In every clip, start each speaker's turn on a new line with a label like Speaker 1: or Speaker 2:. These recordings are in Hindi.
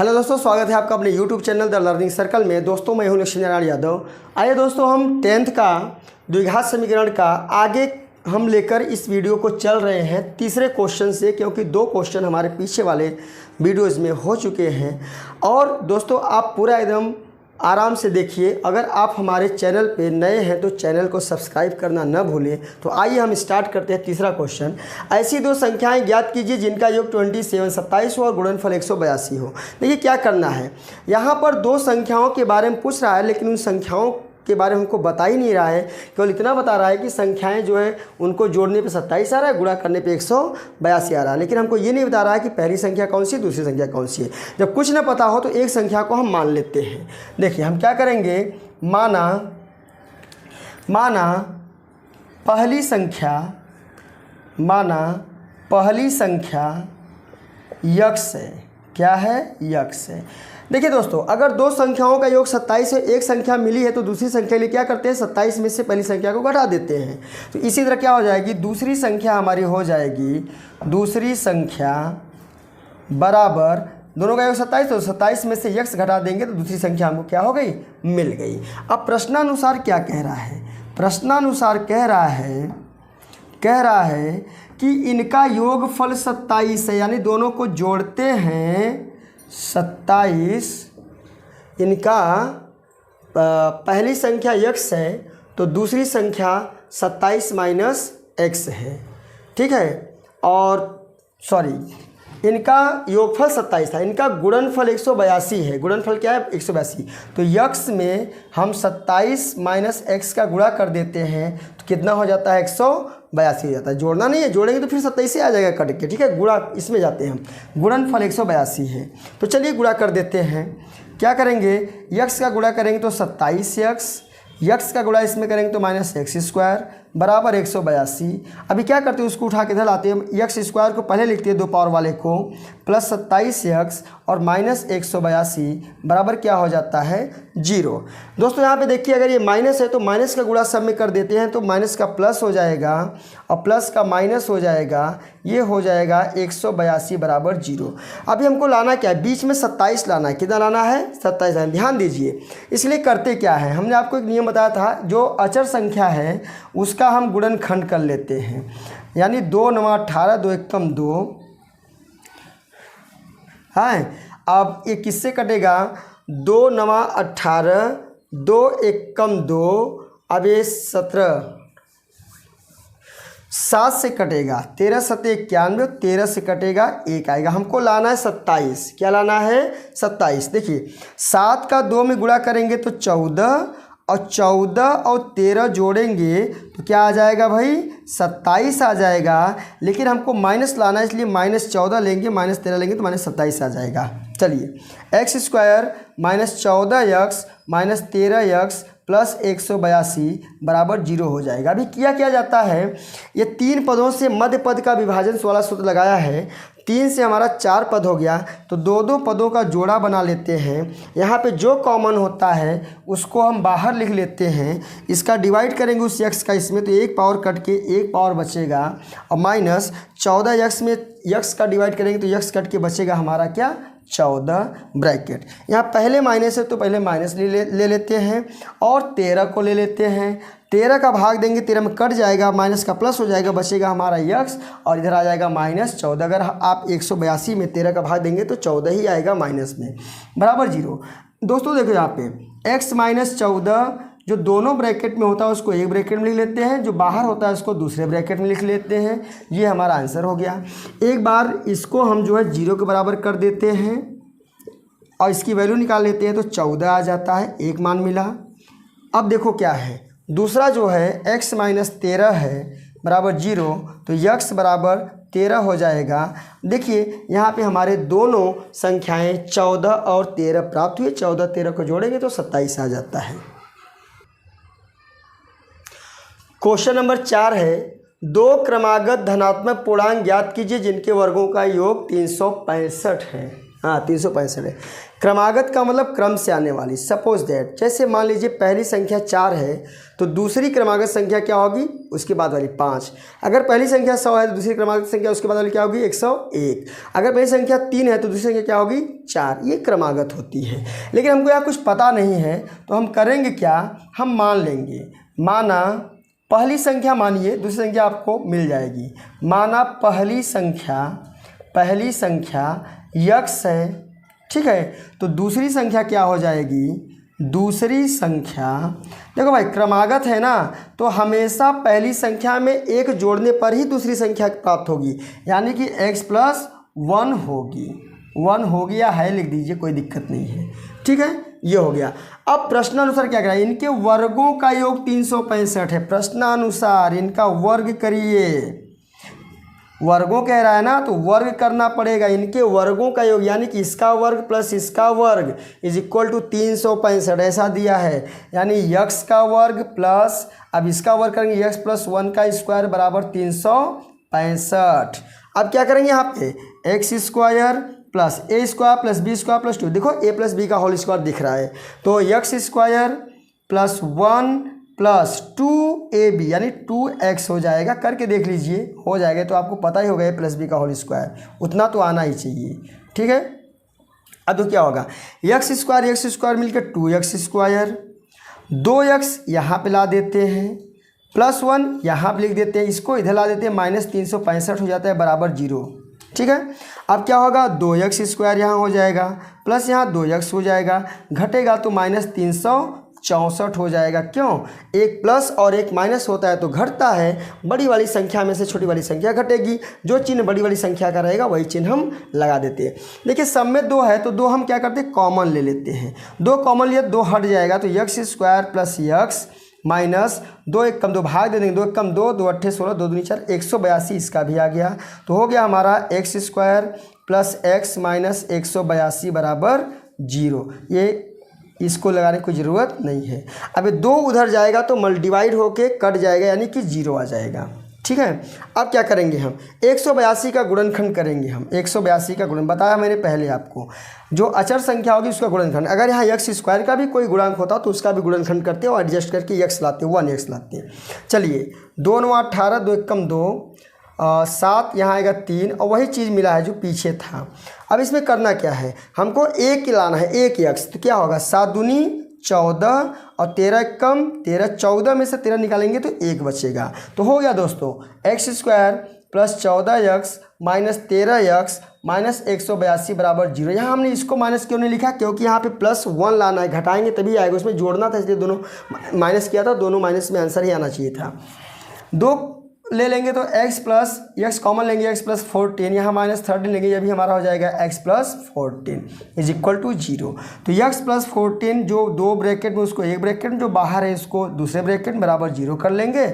Speaker 1: हेलो दोस्तों, स्वागत है आपका अपने YouTube channel the learning circle में। दोस्तों मैं हूं लक्ष्मी नारायण यादव। आइए दोस्तों, हम 10th का द्विघात समीकरण का आगे हम लेकर इस वीडियो को चल रहे हैं तीसरे क्वेश्चन से, क्योंकि 2 क्वेश्चन हमारे पीछे वाले वीडियोज़ में हो चुके हैं। और दोस्तों आप पूरा एकदम आराम से देखिए। अगर आप हमारे चैनल पे नए हैं तो चैनल को सब्सक्राइब करना न भूलें। तो आइए हम स्टार्ट करते हैं तीसरा क्वेश्चन। ऐसी 2 संख्याएं ज्ञात कीजिए जिनका योग 27 हो और गुणनफल 182 हो। देखिए क्या करना है, यहाँ पर 2 संख्याओं के बारे में पूछ रहा है, लेकिन उन संख्याओं के बारे में हमको बता ही नहीं रहा है। केवल इतना बता रहा है कि संख्याएं जो है उनको जोड़ने पे 27 आ रहा है, गुणा करने पे 182 आ रहा है, लेकिन हमको ये नहीं बता रहा है कि पहली संख्या कौन सी, दूसरी संख्या कौन सी है। जब कुछ ना पता हो तो एक संख्या को हम मान लेते हैं। देखिए हम क्या करेंगे, माना पहली संख्या यक्स है। क्या है? यक्स है। देखिए दोस्तों, अगर 2 संख्याओं का योग 27 है, एक संख्या मिली है तो दूसरी संख्या के लिए क्या करते हैं, 27 में से पहली संख्या को घटा देते हैं। तो इसी तरह क्या हो जाएगी, दूसरी संख्या हमारी हो जाएगी, दूसरी संख्या बराबर, दोनों का योग 27, तो 27 में से यक्स घटा देंगे तो दूसरी संख्या हमको क्या हो गई, मिल गई। अब प्रश्नानुसार क्या कह रहा है, प्रश्नानुसार कह रहा है कि इनका योगफल 27 है, यानी दोनों को जोड़ते हैं 27। इनका पहली संख्या यक्स है तो दूसरी संख्या 27 माइनस एक्स है, ठीक है। और इनका योगफल 27 था, इनका गुणनफल 182 है। गुणनफल क्या है, 182। तो यक्स में हम 27 माइनस एक्स का गुणा कर देते हैं तो कितना हो जाता है, 182 हो जाता है। जोड़ना नहीं है, जोड़ेंगे तो फिर 27 आ जाएगा कट के, ठीक है। गुणा इसमें जाते हैं हम, गुणनफल 182 है। तो चलिए गुणा कर देते हैं। क्या करेंगे, यक्स का गुणा करेंगे तो 27 यक्स का गुणा इसमें करेंगे तो माइनस एक्स स्क्वायर बराबर 182। अभी क्या करते हैं, उसको उठा के इधर लाते हैं। यक्स स्क्वायर को पहले लिखते हैं 2 पावर वाले को, प्लस 27 यक्स और माइनस 182 बराबर क्या हो जाता है, 0। दोस्तों यहाँ पे देखिए, अगर ये माइनस है तो माइनस का गुणा सब में कर देते हैं तो माइनस का प्लस हो जाएगा और प्लस का माइनस हो जाएगा, ये हो जाएगा 182 बराबर 0। अभी हमको लाना क्या है, बीच में 27 लाना है। कितना लाना है, 27 लाना। ध्यान दीजिए, इसलिए करते क्या है, हमने आपको एक नियम बताया था, जो अचर संख्या है उसका हम गुणनखंड कर लेते हैं। यानी 2 9 18, 2 एकम 2 है। अब ये किससे कटेगा, 2 9 18, 2 एकम 2, अब ये 17, 7 से कटेगा, 13 7 91, 13 से कटेगा 1 आएगा। हमको लाना है 27। क्या लाना है, 27। देखिए 7 का 2 में गुणा करेंगे तो 14, और 14 और 13 जोड़ेंगे तो क्या आ जाएगा भाई, 27 आ जाएगा। लेकिन हमको माइनस लाना है, इसलिए -14 लेंगे, -13 लेंगे तो -27 आ जाएगा। चलिए x square minus 14 x minus 13 x plus 182 बराबर 0 हो जाएगा। अभी क्या जाता है, ये 3 पदों से मध्य पद का विभाजन वाला सूत्र लगाया है। 3 से हमारा 4 पद हो गया, तो 2 पदों का जोड़ा बना लेते हैं। यहाँ पे जो कॉमन होता है उसको हम बाहर लिख लेते हैं। इसका डिवाइड करेंगे उस यक्स का इसमें, तो 1 पावर कट के 1 पावर बचेगा, और माइनस 14 यक्स में यक्स का डिवाइड करेंगे तो यक्स कट के बचेगा हमारा क्या, 14 ब्रैकेट। यहाँ पहले माइनस है तो पहले माइनस ले लेते हैं, और 13 को ले लेते हैं। 13 का भाग देंगे, 13 में कट जाएगा, माइनस का प्लस हो जाएगा, बचेगा हमारा यक्स, और इधर आ जाएगा -14। अगर आप 182 में 13 का भाग देंगे तो 14 ही आएगा माइनस में, बराबर 0। दोस्तों देखो यहाँ पे x माइनस 14 जो दोनों ब्रैकेट में होता है उसको एक ब्रैकेट में लिख लेते हैं, जो बाहर होता है उसको दूसरे ब्रैकेट में लिख लेते हैं। ये हमारा आंसर हो गया। एक बार इसको हम जो है 0 के बराबर कर देते हैं और इसकी वैल्यू निकाल लेते हैं तो 14 आ जाता है, 1 मान मिला। अब देखो क्या है, दूसरा जो है x माइनस 13 है बराबर 0, तो यक्स बराबर 13 हो जाएगा। देखिए यहाँ पे हमारे दोनों संख्याएं 14 और 13 प्राप्त हुई। 14 13 को जोड़ेंगे तो 27 आ जाता है। क्वेश्चन नंबर 4 है, 2 क्रमागत धनात्मक पूर्णांक ज्ञात कीजिए जिनके वर्गों का योग 365 है। हाँ 365 है। क्रमागत का मतलब क्रम से आने वाली। सपोज दैट, जैसे मान लीजिए पहली संख्या 4 है तो दूसरी क्रमागत संख्या क्या होगी, उसके बाद वाली 5। अगर पहली संख्या 100 है तो दूसरी क्रमागत संख्या उसके बाद वाली क्या होगी, 101। अगर पहली संख्या 3 है तो दूसरी संख्या क्या होगी, 4। ये क्रमागत होती है। लेकिन हमको यहाँ कुछ पता नहीं है तो हम करेंगे क्या, हम मान लेंगे। माना पहली संख्या मानिए, दूसरी संख्या आपको मिल जाएगी। माना पहली संख्या यक्स है, ठीक है, तो दूसरी संख्या क्या हो जाएगी, दूसरी संख्या, देखो भाई क्रमागत है ना, तो हमेशा पहली संख्या में एक जोड़ने पर ही दूसरी संख्या प्राप्त होगी, यानी कि x + 1 होगी। 1 होगी या है लिख दीजिए, कोई दिक्कत नहीं है, ठीक है। ये हो गया। अब प्रश्नानुसार क्या करें, इनके वर्गों का योग 365 है। प्रश्नानुसार इनका वर्ग करिए। वर्गों कह रहा है ना, तो वर्ग करना पड़ेगा। इनके वर्गों का योग यानी कि इसका वर्ग प्लस इसका वर्ग = 365 ऐसा दिया है। यानी यक्स का वर्ग प्लस, अब इसका वर्ग करेंगे x + 1 का स्क्वायर बराबर 365। अब क्या करेंगे यहाँ पे, x² + a² + b² + 2। देखो a + b का होल स्क्वायर दिख रहा है, तो x² + 1 + 2ab यानी 2x हो जाएगा। करके देख लीजिए, हो जाएगा। तो आपको पता ही होगा a + b का होल स्क्वायर, उतना तो आना ही चाहिए, ठीक है। अब तो क्या होगा, x² मिलकर 2x², 2x यहाँ पे ला देते हैं, +1 यहाँ पे लिख देते हैं, इसको इधर ला देते हैं, -365 हो जाता है बराबर 0, ठीक है। अब क्या होगा, 2x² यहाँ हो जाएगा, प्लस यहाँ 2x हो जाएगा, घटेगा तो -364 हो जाएगा। क्यों, एक प्लस और एक माइनस होता है तो घटता है। बड़ी वाली संख्या में से छोटी वाली संख्या घटेगी, जो चिन्ह बड़ी वाली संख्या का रहेगा वही चिन्ह हम लगा देते हैं। देखिए सब में 2 है तो 2 हम क्या करते हैं, कॉमन ले लेते हैं। 2 कॉमन लिया, 2 हट जाएगा, तो x² + x माइनस 2 × 2 भाग दे देंगे, 2 × 2 2 × 8 16 2 दूनी 4 182 इसका भी आ गया। तो हो गया हमारा x² + x माइनस 182 बराबर 0। ये इसको लगाने की कोई ज़रूरत नहीं है। अब 2 उधर जाएगा तो डिवाइड होके कट जाएगा, यानी कि 0 आ जाएगा, ठीक है। अब क्या करेंगे हम, 182 का गुणनखंड करेंगे हम। 182 का गुणन बताया मैंने पहले आपको, जो अचर संख्या होगी उसका गुणनखंड। अगर यहाँ x² का भी कोई गुणांक होता तो उसका भी गुणनखंड करते और एडजस्ट करके x लाते, 1x लाते। चलिए 2 × 9 = 18, 2 × 2 7, यहाँ आएगा 3, और वही चीज़ मिला है जो पीछे था। अब इसमें करना क्या है, हमको एक लाना है, एक x, तो क्या होगा, 7 दूनी 14 और 13 कम 13, 14 में से 13 निकालेंगे तो 1 बचेगा। तो हो गया दोस्तों, x² + 14x minus 13x minus 182 बराबर 0। यहाँ हमने इसको माइनस क्यों नहीं लिखा, क्योंकि यहाँ पे +1 लाना है, घटाएंगे तभी आएगा, उसमें जोड़ना था इसलिए दोनों माइनस किया था, दोनों माइनस में आंसर ही आना चाहिए था। 2 ले लेंगे तो x + x कॉमन लेंगे, x + 14, यहाँ -13 लेंगे, ये भी हमारा हो जाएगा x + 14 = 0। तो x + 14 जो 2 ब्रैकेट में उसको 1 ब्रैकेट में, जो बाहर है उसको दूसरे ब्रैकेट में बराबर 0 कर लेंगे।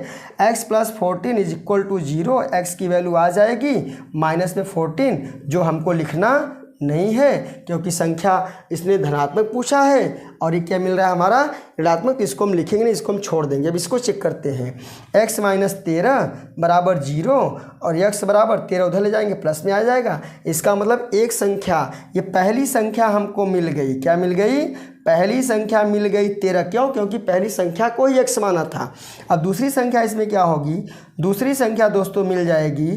Speaker 1: x + 14 = 0, x की वैल्यू आ जाएगी -14, जो हमको लिखना नहीं है क्योंकि संख्या इसने धनात्मक पूछा है और ये क्या मिल रहा है हमारा ऋणात्मक, इसको हम लिखेंगे नहीं, इसको हम छोड़ देंगे। अब इसको चेक करते हैं, x - 13 बराबर 0 और x बराबर 13 उधर ले जाएंगे, प्लस में आ जाएगा। इसका मतलब एक संख्या, ये पहली संख्या हमको मिल गई, क्या मिल गई, पहली संख्या मिल गई 13। क्यों, क्योंकि पहली संख्या को ही x माना था। अब दूसरी संख्या इसमें क्या होगी, दूसरी संख्या दोस्तों मिल जाएगी,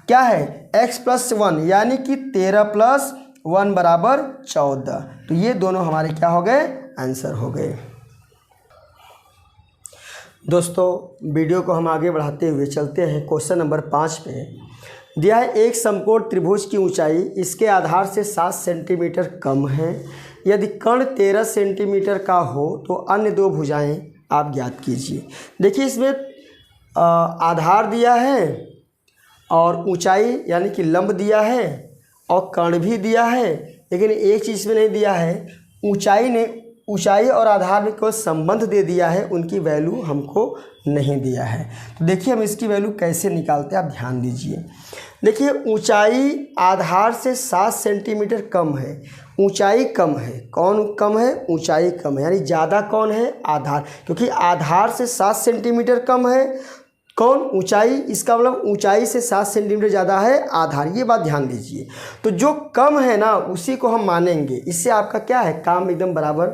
Speaker 1: क्या है, x + 1 यानी कि 13 + 1 बराबर 14। तो ये दोनों हमारे क्या हो गए, आंसर हो गए। दोस्तों वीडियो को हम आगे बढ़ाते हुए चलते हैं क्वेश्चन नंबर 5 पे। दिया है एक समकोण त्रिभुज की ऊंचाई इसके आधार से 7 सेंटीमीटर कम है। यदि कर्ण 13 सेंटीमीटर का हो तो अन्य 2 भुजाएं आप ज्ञात कीजिए। देखिए इसमें आधार दिया है और ऊंचाई यानी कि लंब दिया है और कर्ण भी दिया है, लेकिन एक चीज़ में नहीं दिया है, ऊंचाई और आधार में कोई संबंध दे दिया है, उनकी वैल्यू हमको नहीं दिया है। तो देखिए हम इसकी वैल्यू कैसे निकालते हैं, आप ध्यान दीजिए। देखिए ऊंचाई आधार से 7 सेंटीमीटर कम है, ऊंचाई कम है, कौन कम है, ऊंचाई कम है, यानी ज़्यादा कौन है, आधार, क्योंकि आधार से 7 सेंटीमीटर कम है, कौन? ऊंचाई। इसका मतलब ऊंचाई से 7 सेंटीमीटर ज़्यादा है आधार, ये बात ध्यान दीजिए। तो जो कम है ना उसी को हम मानेंगे, इससे आपका क्या है, काम एकदम बराबर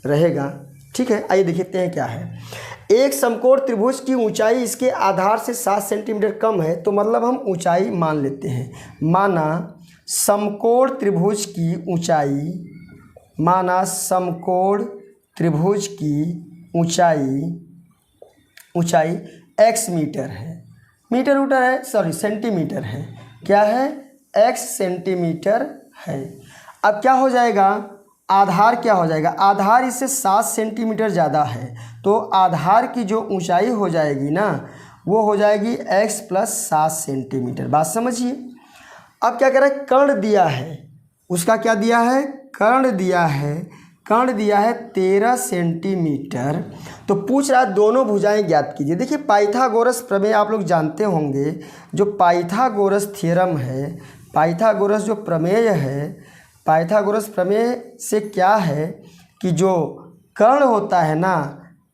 Speaker 1: रहेगा। ठीक है, आइए देखते हैं क्या है। एक समकोण त्रिभुज की ऊंचाई इसके आधार से 7 सेंटीमीटर कम है, तो मतलब हम ऊंचाई मान लेते हैं। माना समकोण त्रिभुज की ऊंचाई, माना समकोण त्रिभुज की ऊंचाई x मीटर है, मीटर उटर है, सॉरी सेंटीमीटर है, क्या है, x सेंटीमीटर है। अब क्या हो जाएगा, आधार क्या हो जाएगा, आधार इससे 7 सेंटीमीटर ज़्यादा है, तो आधार की जो ऊंचाई हो जाएगी ना वो हो जाएगी x प्लस 7 सेंटीमीटर। बात समझिए। अब क्या कह रहा है, कर्ण दिया है, उसका क्या दिया है, कर्ण दिया है 13 सेंटीमीटर। तो पूछ रहा है दोनों भुजाएं ज्ञात कीजिए। देखिए पाइथागोरस प्रमेय आप लोग जानते होंगे, जो पाइथागोरस थ्योरम है, पाइथागोरस जो प्रमेय है, पाइथागोरस प्रमेय से क्या है कि जो कर्ण होता है ना,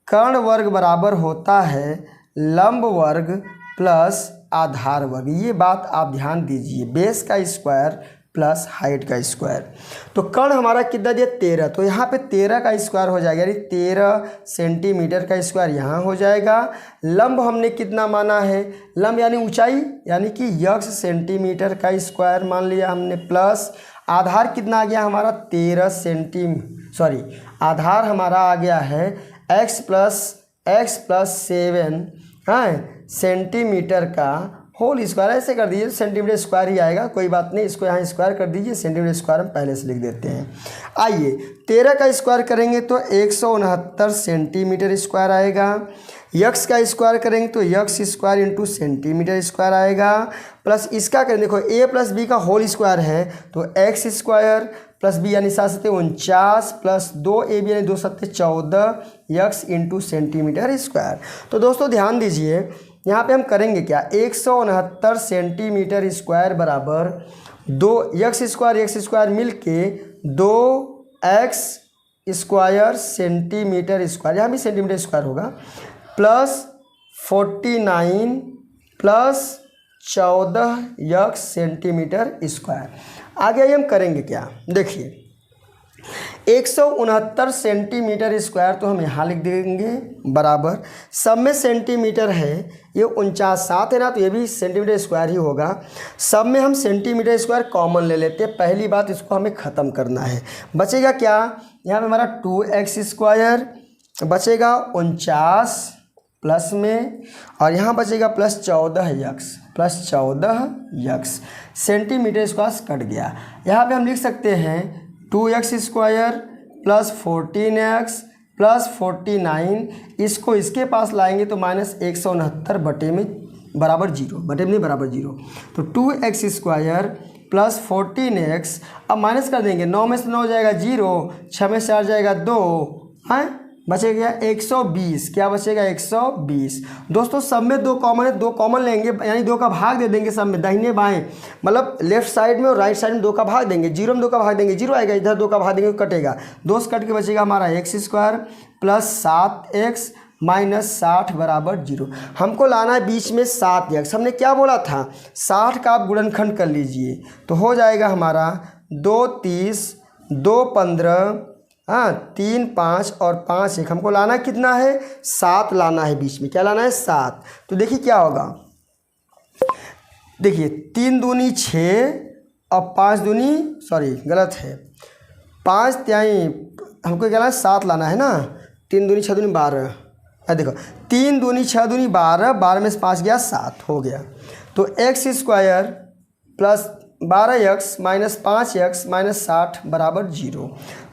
Speaker 1: कर्ण वर्ग बराबर होता है लंब वर्ग प्लस आधार वर्ग। ये बात आप ध्यान दीजिए, बेस का स्क्वायर प्लस हाइट का स्क्वायर। तो कर्ण हमारा कितना दिया, 13, तो यहाँ पे 13 का स्क्वायर हो जाएगा, यानी 13 सेंटीमीटर का स्क्वायर यहाँ हो जाएगा। लंब हमने कितना माना है, लंब यानी ऊंचाई, यानी कि x सेंटीमीटर का स्क्वायर मान लिया हमने, प्लस आधार कितना आ गया हमारा 13 आधार हमारा आ गया है x प्लस 7 सेंटीमीटर का होल स्क्वायर। ऐसे कर दीजिए, सेंटीमीटर स्क्वायर ही आएगा, कोई बात नहीं, इसको यहाँ स्क्वायर कर दीजिए, सेंटीमीटर स्क्वायर हम पहले से लिख देते हैं। आइए 13 का स्क्वायर करेंगे तो 169 सेंटीमीटर स्क्वायर आएगा। यक्स का स्क्वायर करेंगे तो x square into centimetre square आएगा, प्लस इसका करें, देखो a प्लस बी का होल स्क्वायर है तो एक्स स्क्वायर प्लस बी यानी 7 सत्ते 49 प्लस 2ab यानी 2 सत्ते 14 यक्स इंटू सेंटीमीटर स्क्वायर। तो दोस्तों ध्यान दीजिए, यहाँ पे हम करेंगे क्या, 169 सेंटीमीटर स्क्वायर बराबर 2 यक्स स्क्वायर मिल के 2x स्क्वायर सेंटीमीटर स्क्वायर, यहाँ भी सेंटीमीटर स्क्वायर होगा, plus 49 plus 14 x centimetre square. आगे हम करेंगे क्या, देखिए 169 सेंटीमीटर स्क्वायर तो हम यहाँ लिख देंगे बराबर, सब में सेंटीमीटर है, ये 49 है ना, तो ये भी सेंटीमीटर स्क्वायर ही होगा। सब में हम सेंटीमीटर स्क्वायर कॉमन ले लेते हैं, पहली बात इसको हमें ख़त्म करना है। बचेगा क्या, यहाँ पे हमारा 2x स्क्वायर बचेगा 49 प्लस में, और यहाँ बचेगा plus 14 x centimetre square cut गया। यहाँ पे हम लिख सकते हैं 2x square plus 14x plus 49, इसको इसके पास लाएंगे तो माइनस 169 बटे में बराबर 0, तो 2x स्क्वायर प्लस 14x, अब माइनस कर देंगे, 9 में से 9 जाएगा 0, 6 में से 8 जाएगा 2, हाँ बचेगा 120, क्या बचेगा 120। दोस्तों सब में 2 कॉमन है, 2 कॉमन लेंगे यानी 2 का भाग दे देंगे सब में, दाहिने बाएं, मतलब लेफ्ट साइड में और राइट साइड में 2 का भाग देंगे, 0 में 2 का भाग देंगे 0 आएगा, इधर 2 का भाग देंगे कटेगा, 2 से कट के बचेगा हमारा x square plus 7x minus 60 बराबर 0। हमको लाना है बीच में 7x, हमने क्या बोला था 60 का आप गुणनखंड कर लीजिए तो हो जाएगा हमारा 2 30 2 15, हाँ 3 5 और 5 1, हमको लाना कितना है 7 लाना है बीच में, क्या लाना है 7। तो देखिए क्या होगा, देखिए 3 दूनी 6 और 5 दूनी गलत है, 5 त्याई हमको क्या लाना है 7 लाना है ना, 3 दूनी 6 दूनी 12, देखो 3 दूनी 6 दूनी 12, 12 में से 5 गया 7 हो गया। तो x square plus 12x minus 5x minus 60 बराबर 0।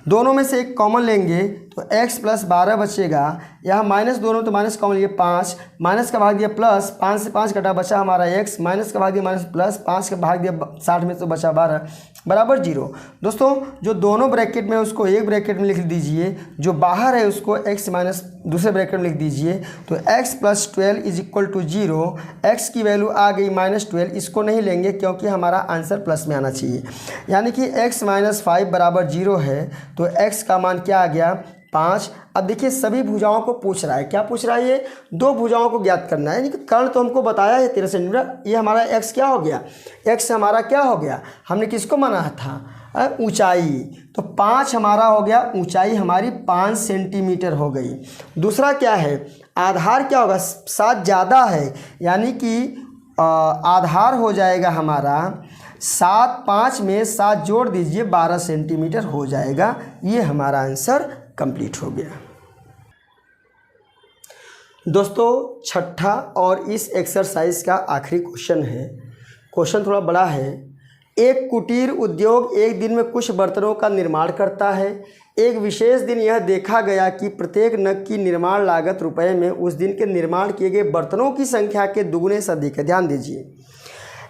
Speaker 1: दोनों में से एक कॉमन लेंगे तो x प्लस 12 बचेगा, यहाँ माइनस दोनों तो माइनस कॉमन लिए 5, माइनस का भाग दिया प्लस, 5 से 5 कटा बचा हमारा x, माइनस का भाग दिया माइनस प्लस, 5 का भाग दिया 60 में तो बचा 12 बराबर 0। दोस्तों जो दोनों ब्रैकेट में उसको एक ब्रैकेट में लिख दीजिए, जो बाहर है उसको x माइनस दूसरे ब्रैकेट में लिख दीजिए, तो x plus 12 is equal to 0, x की वैल्यू आ गई -12, इसको नहीं लेंगे क्योंकि हमारा आंसर प्लस में आना चाहिए, यानी कि x माइनस 5 बराबर 0 है, तो x का मान क्या आ गया 5। अब देखिए सभी भुजाओं को पूछ रहा है, क्या पूछ रहा है ये, 2 भुजाओं को ज्ञात करना है। यानी कि कर्ण तो हमको बताया है 13 सेंटीमीटर, ये हमारा x क्या हो गया, x हमारा क्या हो गया, हमने किसको माना था, ऊंचाई। तो 5 हमारा हो गया, ऊंचाई हमारी 5 सेंटीमीटर हो गई। दूसरा क्या है, आधार क्या होगा, 7 ज़्यादा है, यानी कि आधार हो जाएगा हमारा 7, 5 में 7 जोड़ दीजिए 12 सेंटीमीटर हो जाएगा। ये हमारा आंसर कंप्लीट हो गया। दोस्तों छठा और इस एक्सरसाइज का आखिरी क्वेश्चन है। क्वेश्चन थोड़ा बड़ा है। एक कुटीर उद्योग एक दिन में कुछ बर्तनों का निर्माण करता है। एक विशेष दिन यह देखा गया कि प्रत्येक नग की निर्माण लागत रुपए में उस दिन के निर्माण किए गए बर्तनों की संख्या के दुगने से अधिक है। ध्यान दीजिए,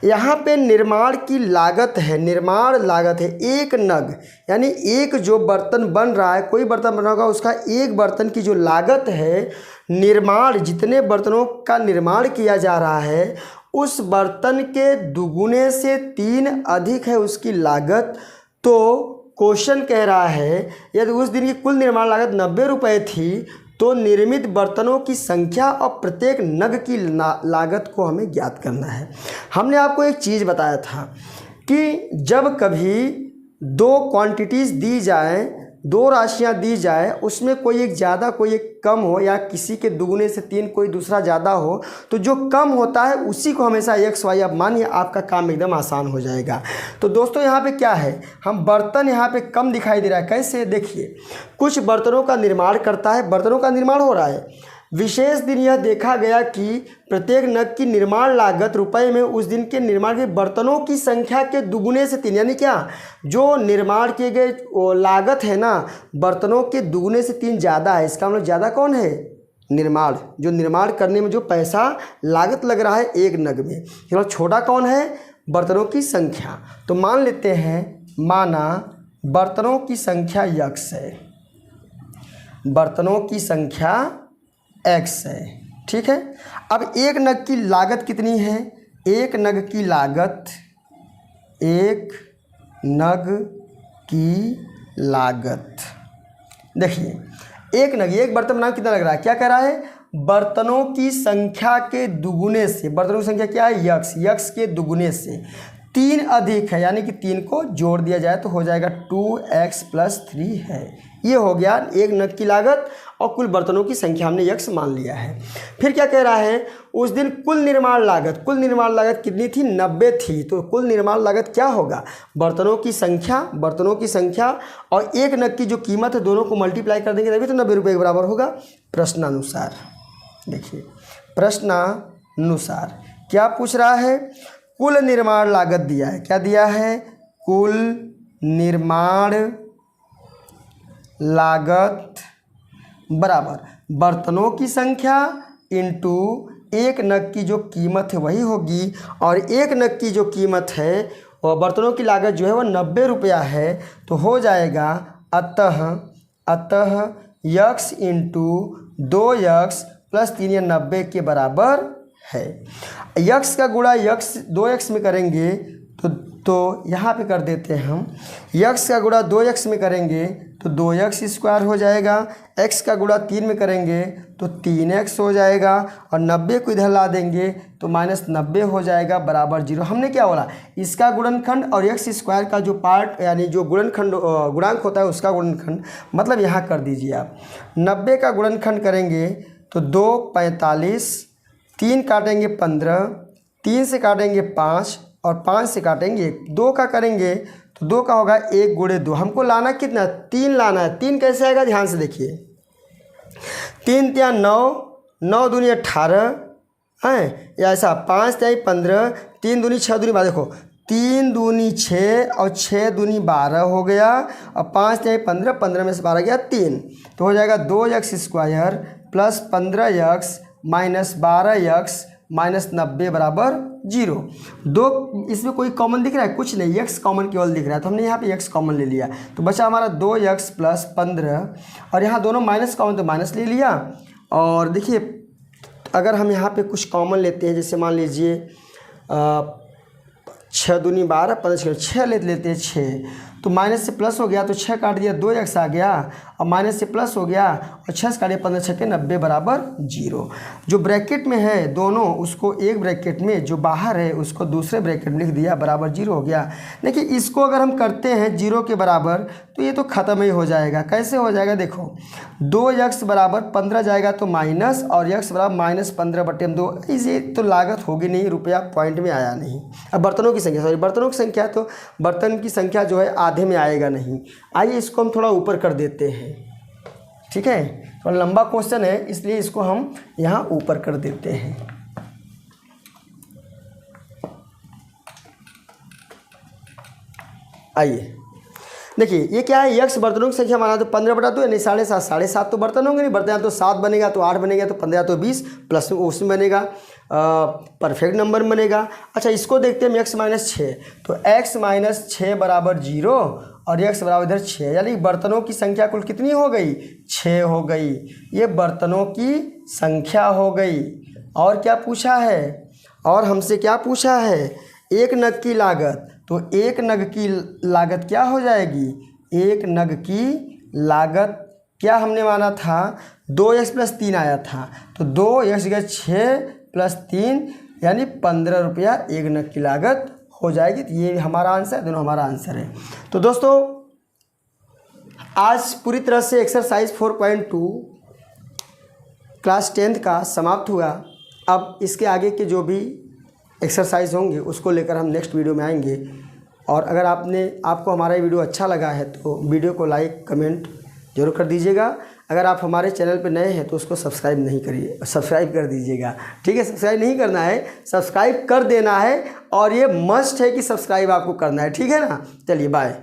Speaker 1: यहाँ पे निर्माण की लागत है, निर्माण लागत है एक नग, यानी एक जो बर्तन बन रहा है, कोई बर्तन बना होगा उसका एक बर्तन की जो लागत है, निर्माण जितने बर्तनों का निर्माण किया जा रहा है उस बर्तन के दुगुने से 3 अधिक है उसकी लागत। तो क्वेश्चन कह रहा है यदि उस दिन की कुल निर्माण लागत 90 रुपये थी तो निर्मित बर्तनों की संख्या और प्रत्येक नग की लागत को हमें ज्ञात करना है। हमने आपको एक चीज़ बताया था कि जब कभी 2 क्वांटिटीज़ दी जाए, 2 राशियां दी जाए, उसमें कोई एक ज़्यादा कोई एक कम हो या किसी के दुगने से 3 कोई दूसरा ज़्यादा हो, तो जो कम होता है उसी को हमेशा x y आप मानिए, आपका काम एकदम आसान हो जाएगा। तो दोस्तों यहाँ पे क्या है, हम बर्तन यहाँ पे कम दिखाई दे रहा है। कैसे, देखिए कुछ बर्तनों का निर्माण करता है, बर्तनों का निर्माण हो रहा है। विशेष दिन यह देखा गया कि प्रत्येक नग की निर्माण लागत रुपए में उस दिन के निर्माण के बर्तनों की संख्या के दुगुने से 3, यानी क्या, जो निर्माण किए गए लागत है ना, बर्तनों के दुगुने से 3 ज़्यादा है। इसका मतलब ज़्यादा कौन है, निर्माण, जो निर्माण करने में जो पैसा लागत लग रहा है एक नग में। थोड़ा छोटा कौन है, बर्तनों की संख्या। तो मान लेते हैं, माना बर्तनों की संख्या x है, बर्तनों की संख्या x है, ठीक है। अब एक नग की लागत कितनी है, एक नग की लागत, एक नग की लागत, देखिए एक नग, एक बर्तन बनाने कितना लग रहा है, क्या कह रहा है, बर्तनों की संख्या के दुगुने से, बर्तनों की संख्या क्या है x के दुगुने से 3 अधिक है, यानी कि 3 को जोड़ दिया जाए तो हो जाएगा 2x + 3 है। ये हो गया एक नग की लागत और कुल बर्तनों की संख्या हमने x मान लिया है। फिर क्या कह रहा है, उस दिन कुल निर्माण लागत, कुल निर्माण लागत कितनी थी, 90 थी। तो कुल निर्माण लागत क्या होगा, बर्तनों की संख्या, बर्तनों की संख्या और एक नग की जो कीमत है, दोनों को मल्टीप्लाई कर देंगे तभी तो 90 रुपये के बराबर होगा। प्रश्नानुसार देखिए, प्रश्नानुसार क्या पूछ रहा है, कुल निर्माण लागत दिया है, क्या दिया है, कुल निर्माण लागत बराबर बर्तनों की संख्या इंटू एक नग की जो कीमत है वही होगी, और एक नग की जो कीमत है और बर्तनों की लागत जो है वो 90 रुपया है। तो हो जाएगा अतः x इंटू 2x + 3 या 90 के बराबर है। x का गुणा 2x में करेंगे तो यहाँ पे कर देते हैं हम, x का गुणा 2x में करेंगे तो 2x² हो जाएगा, x का गुणा 3 में करेंगे तो 3x हो जाएगा, और 90 को इधर ला देंगे तो -90 हो जाएगा बराबर 0। हमने क्या बोला, इसका गुणनखंड और x² का जो पार्ट यानी जो गुणांक होता है उसका गुणनखंड, मतलब यहाँ कर दीजिए आप 90 का गुणनखंड करेंगे तो 2 45, 3 काटेंगे 15, 3 से काटेंगे 5 और 5 से काटेंगे 1, 2 का करेंगे तो 2 का होगा 1 × 2। हमको लाना कितना, 3 लाना है। 3 कैसे आएगा, ध्यान से देखिए, 3 × 9, 9 दूनी 18 हैं, या ऐसा 5 × 15, 3 दूनी 6 दूनी 12, देखो 3 दूनी 6 और 6 दूनी 12 हो गया, और 5 × 15, 15 में से 12 गया 3, तो हो जाएगा 2x² + 15x - 12x - 90 बराबर 0। 2 इसमें कोई कॉमन दिख रहा है, कुछ नहीं, x कॉमन केवल दिख रहा है, तो हमने यहाँ पे x कॉमन ले लिया, तो बचा हमारा 2x + 15, और यहाँ दोनों माइनस कॉमन तो माइनस ले लिया। और देखिए अगर हम यहाँ पे कुछ कॉमन लेते हैं, जैसे मान लीजिए 6 दूनी 12, 15 6 लेते हैं 6, तो माइनस से प्लस हो गया तो 6 काट दिया 2x आ गया, और माइनस से प्लस हो गया और 6 से काटिए 15 छक्के 90 बराबर 0। जो ब्रैकेट में है दोनों उसको एक ब्रैकेट में, जो बाहर है उसको दूसरे ब्रैकेट में लिख दिया, बराबर 0 हो गया। देखिए इसको अगर हम करते हैं 0 के बराबर तो ये तो ख़त्म ही हो जाएगा। कैसे हो जाएगा देखो, 2x बराबर 15 जाएगा तो माइनस, और x बराबर -15/2। इसे तो लागत होगी नहीं, रुपया पॉइंट में आया नहीं। अब बर्तनों की संख्या, बर्तनों की संख्या, तो बर्तन की संख्या जो है आधे में आएगा नहीं। आइए इसको हम थोड़ा ऊपर कर देते हैं, ठीक है। थोड़ा लंबा क्वेश्चन है इसलिए इसको हम यहाँ ऊपर कर देते हैं। आइए देखिए ये क्या है, यक्स बर्तनों की संख्या माना तो 15/2 यानी 7.5, 7.5 तो बर्तन होंगे नहीं, बर्तन तो 7 बनेगा तो 8 बनेगा तो 15 तो 20 प्लस उसमें बनेगा परफेक्ट नंबर बनेगा। अच्छा इसको देखते हैं x - 6, तो x - 6 बराबर 0 और x बराबर इधर 6, यानी बर्तनों की संख्या कुल कितनी हो गई, 6 हो गई। ये बर्तनों की संख्या हो गई। और क्या पूछा है, और हमसे क्या पूछा है, एक नग की लागत, तो एक नग की लागत क्या हो जाएगी, एक नग की लागत क्या हमने माना था, 2x + 3 आया था, तो 2x = 6 + 3 यानी 15 रुपया एक नग की लागत हो जाएगी। तो ये हमारा आंसर है, दोनों हमारा आंसर है। तो दोस्तों आज पूरी तरह से एक्सरसाइज 4.2 क्लास 10th का समाप्त हुआ। अब इसके आगे के जो भी एक्सरसाइज होंगे उसको लेकर हम नेक्स्ट वीडियो में आएंगे। और अगर आपको हमारा ये वीडियो अच्छा लगा है तो वीडियो को लाइक कमेंट जरूर कर दीजिएगा। अगर आप हमारे चैनल पर नए हैं तो उसको सब्सक्राइब कर दीजिएगा, ठीक है। सब्सक्राइब नहीं करना है, सब्सक्राइब कर देना है, और ये मस्ट है कि सब्सक्राइब आपको करना है, ठीक है ना। चलिए बाय।